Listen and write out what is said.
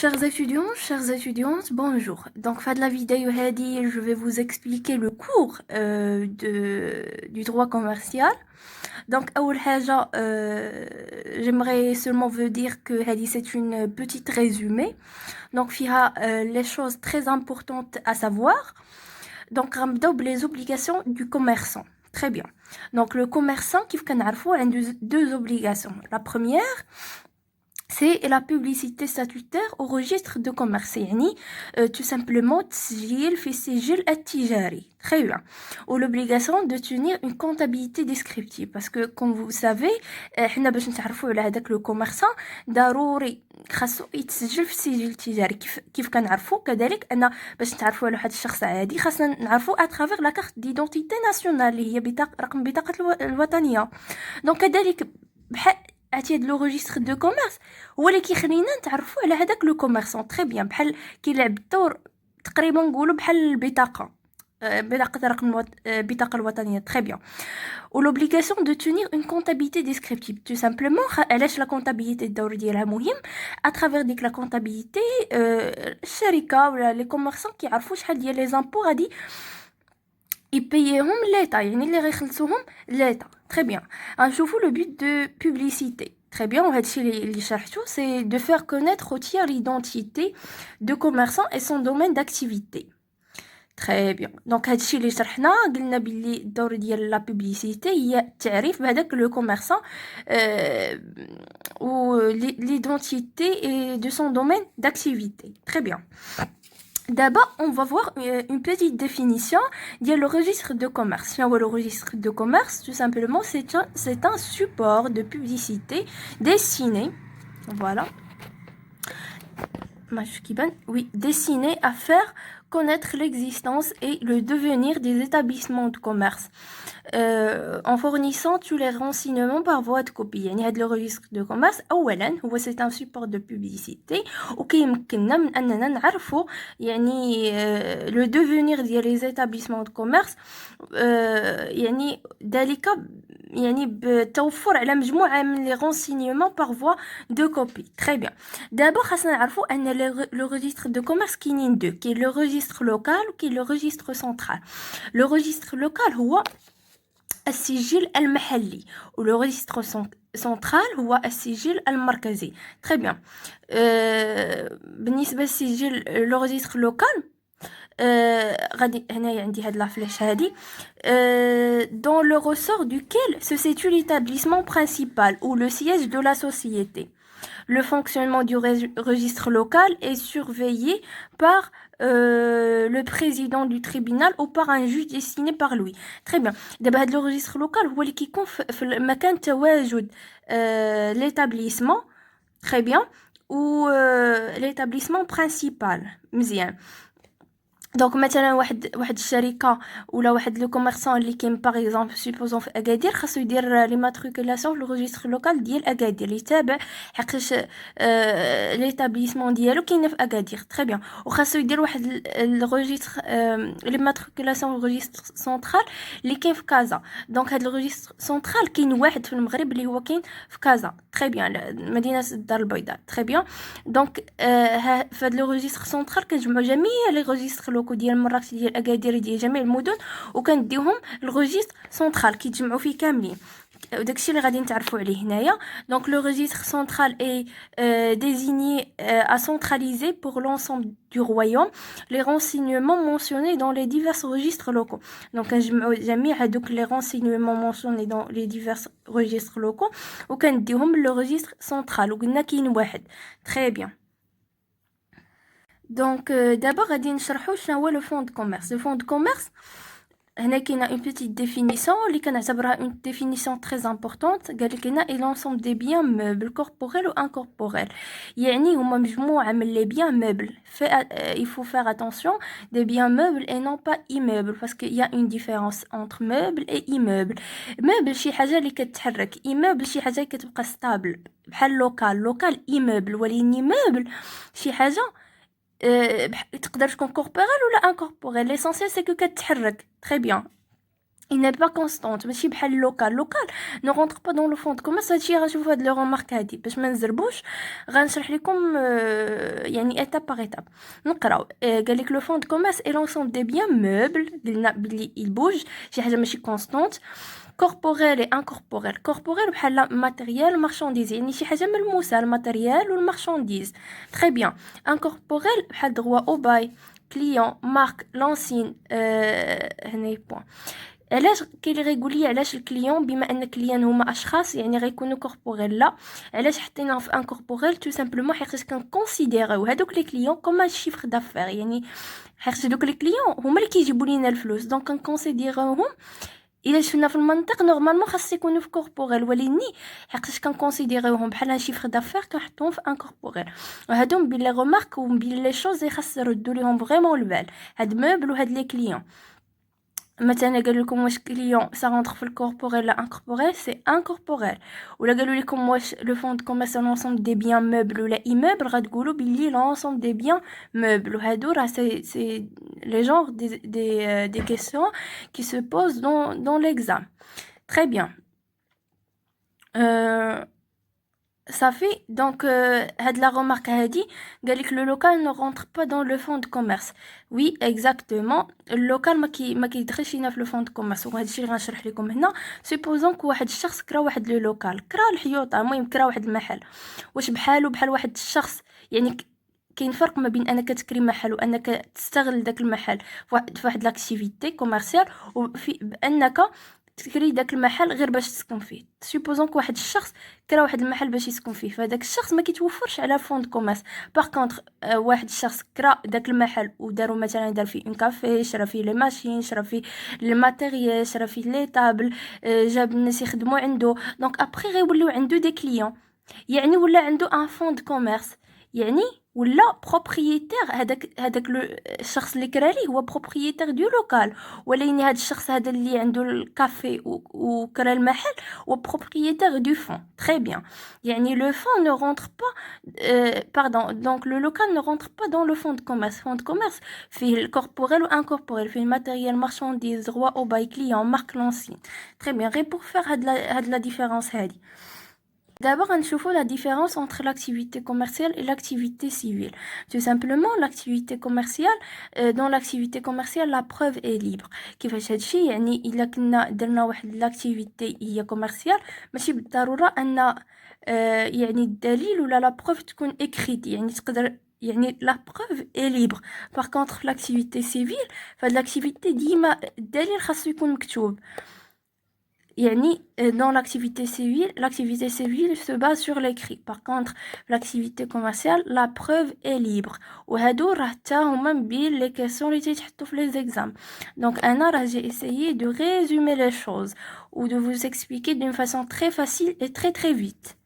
Chers étudiants, chères étudiantes, bonjour. Donc, fin de la vidéo, je vais vous expliquer le cours du droit commercial. Donc, أول حاجة, j'aimerais seulement vous dire que c'est une petite résumé. Donc, il y a les choses très importantes à savoir. Donc, غنبداو les obligations du commerçant. Très bien. Donc, le commerçant, كيف كنعرفوا, a deux obligations. La première, c'est la publicité statutaire au registre de commerce. يعني tout simplement تسجيل في السجل التجاري. Très bien. Ou l'obligation de tenir une comptabilité descriptive. Parce que, comme vous savez, حنا باش نتعرفوا على هذاك لو كوميرسان ضروري خاصو يتسجل في السجل التجاري. كيف كنعرفوا كذلك ان باش نتعرفوا على واحد الشخص عادي خاصنا نعرفوا اترافير لا كارت ديدونتيتي ناسيونال اللي هي رقم بطاقه الوطنيه. دونك كذلك بحال عرفتي هاد لو ريجستر دو كوميرس هو اللي كيخلينا نتعرفوا على هذاك لو كوميرسون. تري بيان، بحال كيلعب الدور تقريبا نقولوا بحال البطاقه، بطاقه رقم البطاقه الوطنيه. تري بيان. و لوبليغاسيون دو تونير اون كونتابيليتي ديسكريبتيف تو سامبلومون. علاش لا كونتابيليتي الدور ديالها مهم؟ اترافير ديك لا كونتابيليتي الشركه ولا لي كوميرسون كيعرفوا شحال ديال لي زامبو غادي يبيهم ليتا، يعني اللي غيخلصوهم ليتا. Très bien. نشوفوا le but de publicité. Très bien, وهادشي اللي شرحته c'est de faire connaître au tiers l'identité de commerçant et son domaine d'activité. Très bien. Donc هادشي اللي شرحنا قلنا باللي الدور ديال لا publicité هي التعريف بهذاك لو commerçant ou l'identité et de son domaine d'activité. Très bien. D'abord, on va voir une petite définition de le registre de commerce. Le registre de commerce, tout simplement, c'est un support de publicité destiné, voilà, oui, destiné à faire connaître l'existence et le devenir des établissements de commerce en fournissant tous les renseignements par voie de copie. يعني le registre de commerce أولا هو c'est un support de publicité وكيمكننا من أننا نعرفوا يعني le devenir ديال les établissements de commerce يعني ذلك يعني بتوفر على مجموعة من les renseignements par voie de copie. Très bien. D'abord خاصنا نعرفوا أن le registre de commerce كاينين deux, qui est le registre local ou qui est le registre central. Le registre local هو السجل المحلي ولو ريجستر سنترال هو السجل المركزي. تري بيان. بالنسبه للسجل لو ريجستر لوكال غادي هنايا عندي هاد لا فلاش هادي dans le ressort duquel se situe l'établissement principal ou le siège de la société. Le fonctionnement du registre local est surveillé par le président du tribunal ou par un juge désigné par lui. Très bien. دابا هاد le registre local هو اللي كيكون في مكان تواجد l'établissement. Très bien. ou l'établissement principal. مزيان. دونك مثلا واحد الشركه ولا واحد لو كوميرسون اللي كاين باغ اكزومبل سوبوزون في اكادير خاصو يدير لي ماتريكولاسيون في لو ريجستر لوكال ديال اكادير يتابع حقاش ليتابليسمون ديالو كاين في اكادير. تري بيان. وخاصو يدير واحد الريجستر لي ماتريكولاسيون في ريجستر سنترال اللي كاين في كازا. دونك هاد الريجستر سنترال كاين واحد في المغرب اللي هو كاين في كازا. تري بيان. مدينه الدار البيضاء. تري بيان. دونك في هاد لو ريجستر سنترال كنجمعوا جميع لي ريجستر ديال مراكش ديال اكادير ديال جميع المدن وكنديهم الريجستر سنترال كيتجمعوا فيه كاملين. داكشي اللي غادي نتعرفوا عليه هنايا. دونك لو ريجستر سنترال اي désigné à centraliser pour l'ensemble du royaume les renseignements mentionnés dans les divers registres locaux. Donc كنجمعوا جميع هذوك les renseignements mentionnés dans les divers registres locaux وكنديهم لو ريجستر سنترال وقلنا كاين واحد. Très bien. Donc d'abord غادي نشرحوا شنو هو لو فون دو كوميرس. لو فون دو كوميرس هنا كاينه اون بيتيت ديفينيسيون اللي كنعتبرها اون ديفينيسيون تري امبورطونط. قال لك هنا اي لونسوم دي بيان موبل كوربوريل و انكوربوريل، يعني هما مجموعه من لي بيان موبل. il faut faire attention des biens meubles et non pas immeubles parce qu'il y a une différence entre meuble et immeuble. meuble شي حاجه اللي كتتحرك، immeuble شي حاجه كتبقى ستابل بحال لوكال immeuble. ولكن immeuble شي حاجه تقدر تكون كوربوريل ولا انكوربوريل. ليسونسيال سي كو كتحرك. تري بيان. il n'est pas constante ماشي بحال لوكال ne rentre pas dans le fond de commerce. هادشي غنشوفوا هاد لو رمارك هادي باش ما نزربوش غنشرح لكم يعني ايتاب باغ ايتاب نقراو. قال لك لو فون دو كوميرس اي لونسومبل دي بيان موبل قلنا بلي يبوج شي حاجه ماشي كونستانت. كوربوريل اي انكوربوريل. كوربوريل بحال ماتيريال مارشانديز يعني شي حاجه ملموسه الماتيريال والمارشانديز تري بيان. انكوربوريل بحال دروا او باي كليون مارك لونسين هنا بوين. علاش كيريغولي علاش الكليون بما ان الكليان هما اشخاص يعني غيكونوا كوربوريل لا علاش حطيناهم في ان كوربوريل تو سامبلومون حيت كنكونسيديريو هادوك لي كليون كوم شيفر دافير يعني حيت هادوك لي كليون هما اللي كيجيبوا لينا الفلوس دونك كنكونسيديريوهم الا شفنا في المنطق نورمالمون خاص يكونوا في كوربوريل ولكني حيت كنكونسيديريوهم بحال شيفر دافير كنحطوهم في ان كوربوريل. وهادو بين لي رومارك وبين لي شوز خاص يردوا ليهم فريمون البال هاد موبل وهاد لي كليون. مثلا قالوا لكم واش كليون سا رونتر في الكوربوريل لا انكوربوريل سي انكوربوريل. ولا قالوا لكم واش لو فون دو كوميرس لونسومبل دي بيان موبل ولا ايموبل غتقولوا بلي لونسومبل دي بيان موبل. وهادو راه سي لي جونغ دي كيسيون qui se posent dans l'examen. Très bien. Ça fait donc had la remarque هادي قال لك le local ne rentre pas dans le fond de commerce. Oui exactement le local ما كيدخلش لينا في le fond de commerce. وهذا الشيء اللي غنشرح لكم هنا. supposons que واحد الشخص كرا واحد لو لوكال كرا الحيوطه المهم كرا واحد المحل واش بحالو بحال واحد الشخص يعني كاين فرق ما بين انك تكري محل وانك تستغل داك المحل في واحد لاكتيفيتي كوميرسيال وفي بانك تكري داك المحل غير باش تسكن فيه. سوبوزون واحد الشخص كرا واحد المحل باش يسكن فيه فداك الشخص ما كيتوفرش على فوند كوميرس. باغ كونطخ واحد الشخص كرا داك المحل ودارو مثلا دار فيه اون كافي شرا فيه لي ماشين شرا فيه لي ماتيريال شرا فيه لي طابل جاب الناس يخدموا عنده دونك ابري غيوليو عنده دي كليون يعني ولا عنده ان فوند كوميرس يعني ولا بروبريتير هذاك الشخص اللي كرا ليه هو بروبريتير دو لوكال ولكن هذا الشخص هذا اللي عنده الكافي وكرا المحل هو بروبريتير دو فون. تري بيان يعني لو فون ne rentre pas pardon donc le local ne rentre pas dans le fond de commerce. fond de commerce فيه الكوربوريل وانكوربوريل فيه الماتيريال مارشانديز روا او باي كليون مارك لونسين. تري بيان غير بور فير هاد لا ديفيرونس هادي. D'abord, on voit la différence entre l'activité commerciale et l'activité civile. Tout simplement, l'activité commerciale, dans l'activité commerciale, la preuve est libre. كيفاش هادشي يعني إلا كنا درنا واحد l'activité هي commerciale ماشي بالضرورة أن يعني الدليل ولا la preuve تكون écrite يعني تقدر يعني la preuve est libre. Par contre, l'activité civile, فهاد l'activité ديما الدليل خاصو يكون مكتوب. يعني dans l'activité civile se base sur l'écrit. Par contre, l'activité commerciale, la preuve est libre. وهادو راه حتى هما بين les questions اللي تيتحطوا في les examens. Donc أنا راه j'ai essayé de résumer les choses ou de vous expliquer d'une façon très facile et très vite.